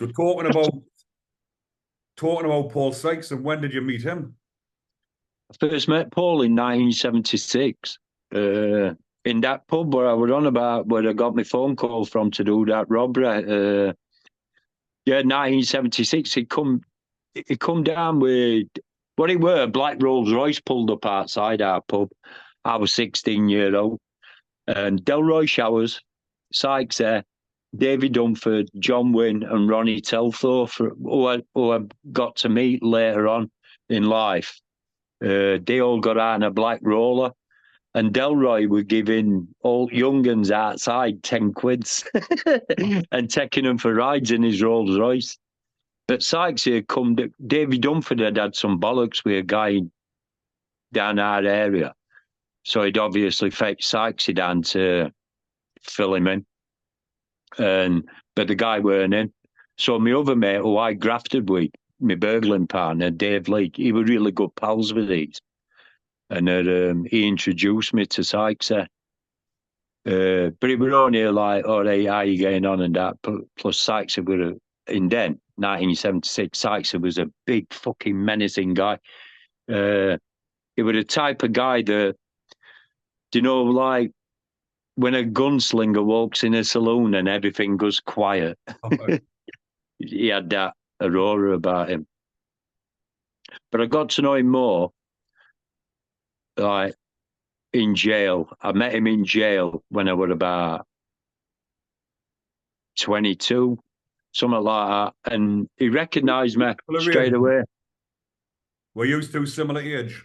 So talking about Paul Sykes, and when did you meet him? I first met Paul in 1976 in that pub where I was on about, where I got my phone call from to do that robbery. Yeah, 1976. He come down with what it were, a black Rolls Royce pulled up outside our pub. I was 16-year old. And Delroy Showers, Sykes there, David Dunford, John Wynne, and Ronnie Telthorpe, who I got to meet later on in life. They all got out in a black roller, and Delroy were giving all young uns outside 10 quids and taking them for rides in his Rolls Royce. But Sykes here come, David Dunford had some bollocks with a guy down our area. So he'd obviously fetched Sykesy down to fill him in. But the guy weren't in. So my other mate, who I grafted with, my burgling partner, Dave Lee, he was really good pals with these. And he introduced me to Sykes. But it was only like, all right, how you getting on and that. Plus Sykes was in then, 1976, Sykes was a big fucking menacing guy. He was the type of guy that, like when a gunslinger walks in a saloon and everything goes quiet. Okay. He had that aurora about him. But I got to know him more, like, in jail. I met him in jail when I was about 22, something like that. And he recognised me straight away. Were you two similar age?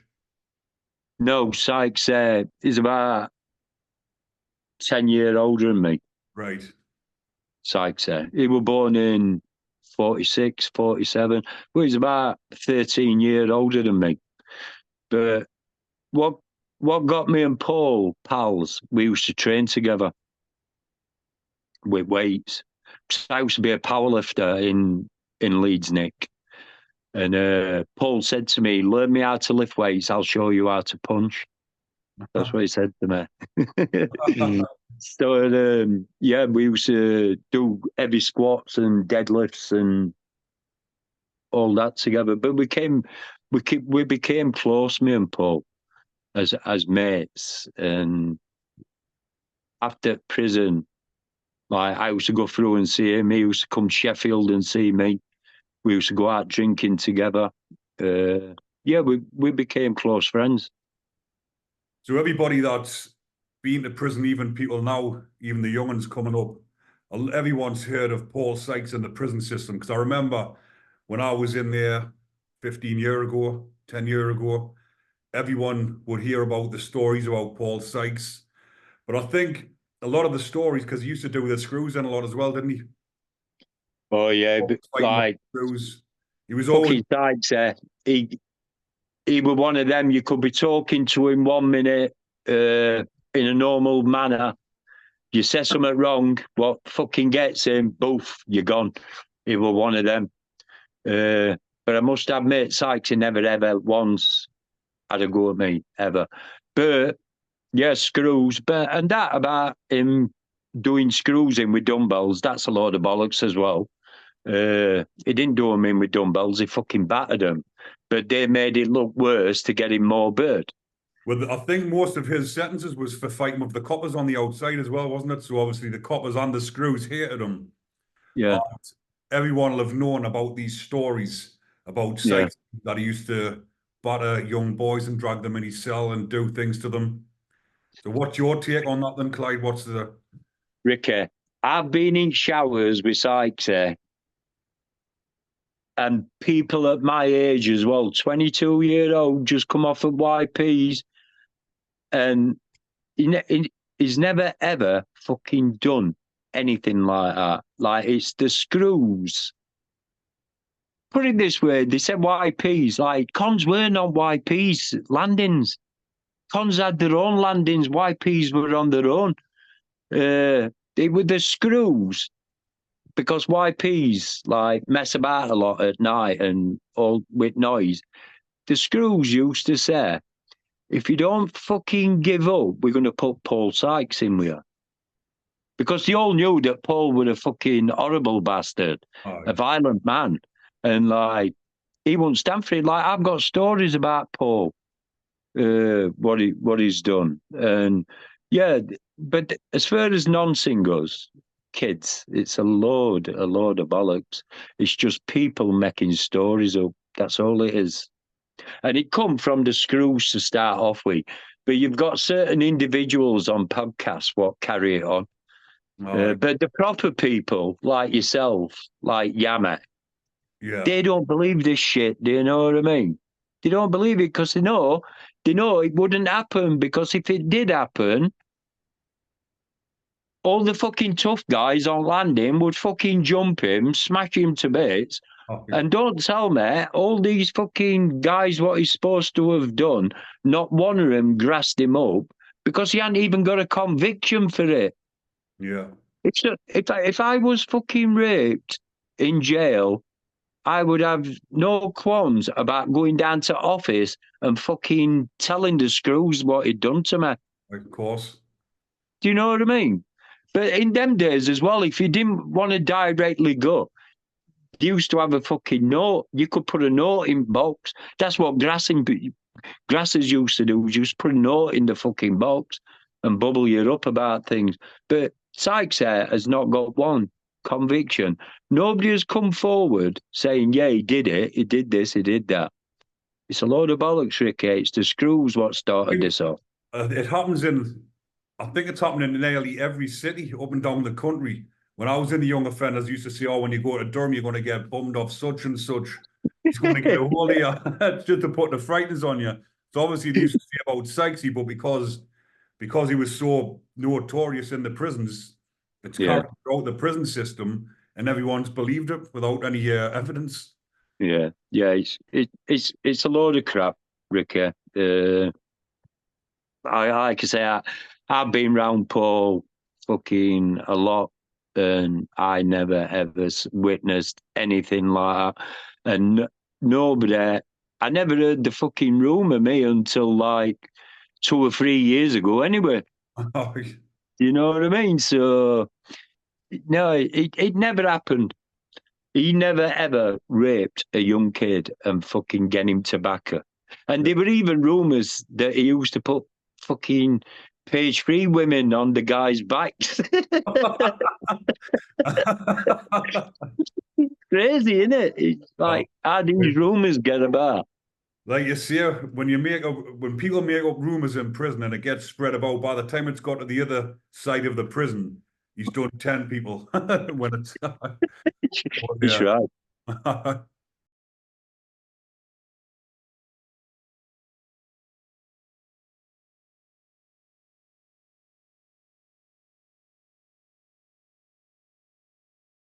No, Sykes is about 10 years older than me. Right. Sykes he was born in 46, 47. Well, he's about 13 years older than me. But what got me and Paul pals, we used to train together with weights. I used to be a powerlifter in Leeds, Nick. And Paul said to me, learn me how to lift weights, I'll show you how to punch. That's what he said to me. So, yeah, we used to do heavy squats and deadlifts and all that together. But we became close, me and Paul, as mates. And after prison, like, I used to go through and see him. He used to come to Sheffield and see me. We used to go out drinking together. Yeah, we became close friends. So everybody that's been to prison, even people now, even the young ones coming up, everyone's heard of Paul Sykes in the prison system. Because I remember when I was in there 15 years ago, 10 years ago, everyone would hear about the stories about Paul Sykes. But I think a lot of the stories, because he used to do the screws in a lot as well, didn't he? Oh yeah, like screws. He was always Sykes. He was one of them. You could be talking to him 1 minute in a normal manner. You say something wrong, what fucking gets him, boof, you're gone. He was one of them. But I must admit, Sykes never ever once had a go at me, ever. But yeah, screws. And that about him doing screws in with dumbbells, that's a load of bollocks as well. He didn't do them in with dumbbells, he fucking battered them. But they made it look worse to get him more bird. Well, I think most of his sentences was for fighting with the coppers on the outside as well, wasn't it? So obviously the coppers and the screws hated him. Yeah. And everyone will have known about these stories about Sykes, that he used to batter young boys and drag them in his cell and do things to them. So what's your take on that then, Clyde? What's the... Ricky, I've been in showers with Sykes and people at my age as well, 22-year-old, just come off of YPs, and he's never ever fucking done anything like that. Like, it's the screws. Put it this way, they said YPs, like, cons weren't on YPs landings. Cons had their own landings, YPs were on their own. They were the screws, because YPs like mess about a lot at night and all with noise. The screws used to say, if you don't fucking give up, we're going to put Paul Sykes in with you. because they all knew that Paul was a fucking horrible bastard, Aye. a violent man, and like he wouldn't stand for it. Like I've got stories about Paul, what he's done, and yeah. But as far as nonsense goes, kids, it's a load of bollocks. It's just people making stories up. That's all it is. And it come from the screws to start off with. But you've got certain individuals on podcasts what carry it on. Aye. But the proper people, like yourself, like Yama, Yeah. they don't believe this shit. Do you know what I mean? They don't believe it because they know it wouldn't happen. Because if it did happen, all the fucking tough guys on landing would fucking jump him, smash him to bits. Aye. And don't tell me, all these fucking guys, what he's supposed to have done, not one of them grassed him up because he hadn't even got a conviction for it. Yeah. If I was fucking raped in jail, I would have no qualms about going down to office and fucking telling the screws what he'd done to me. Of course. Do you know what I mean? But in them days as well, if you didn't want to directly go, they used to have a fucking note. You could put a note in box. That's what grassers used to do. Just put a note in the fucking box and bubble you up about things. But Sykes has not got one conviction. Nobody has come forward saying, yeah, he did it. He did this. He did that. It's a load of bollocks, Ricky. It's the screws what started this off. It happens I think it's happening in nearly every city up and down the country. When I was in the young offenders, I used to say, oh, when you go to Durham, you're going to get bummed off such and such. He's going to get a hold of you just to put the frighteners on you. So obviously they used to say about Sykesy, but because he was so notorious in the prisons, it's Yeah, carried throughout the prison system, and everyone's believed it without any evidence. yeah, yeah. It's a load of crap, Ricky. I like I say, I've been round Paul fucking a lot, and I never ever witnessed anything like that. And nobody, I never heard the fucking rumor me until like 2 or 3 years ago. Anyway, you know what I mean? So no, it never happened. He never ever raped a young kid and fucking get him tobacco. And there were even rumours that he used to put fucking page 3 women on the guy's backs. Crazy, isn't it? It's like, how do these rumours get about? Like you see, when people make up rumors in prison and it gets spread about, by the time it's got to the other side of the prison, he's done 10 people when it's. It's Yeah. right.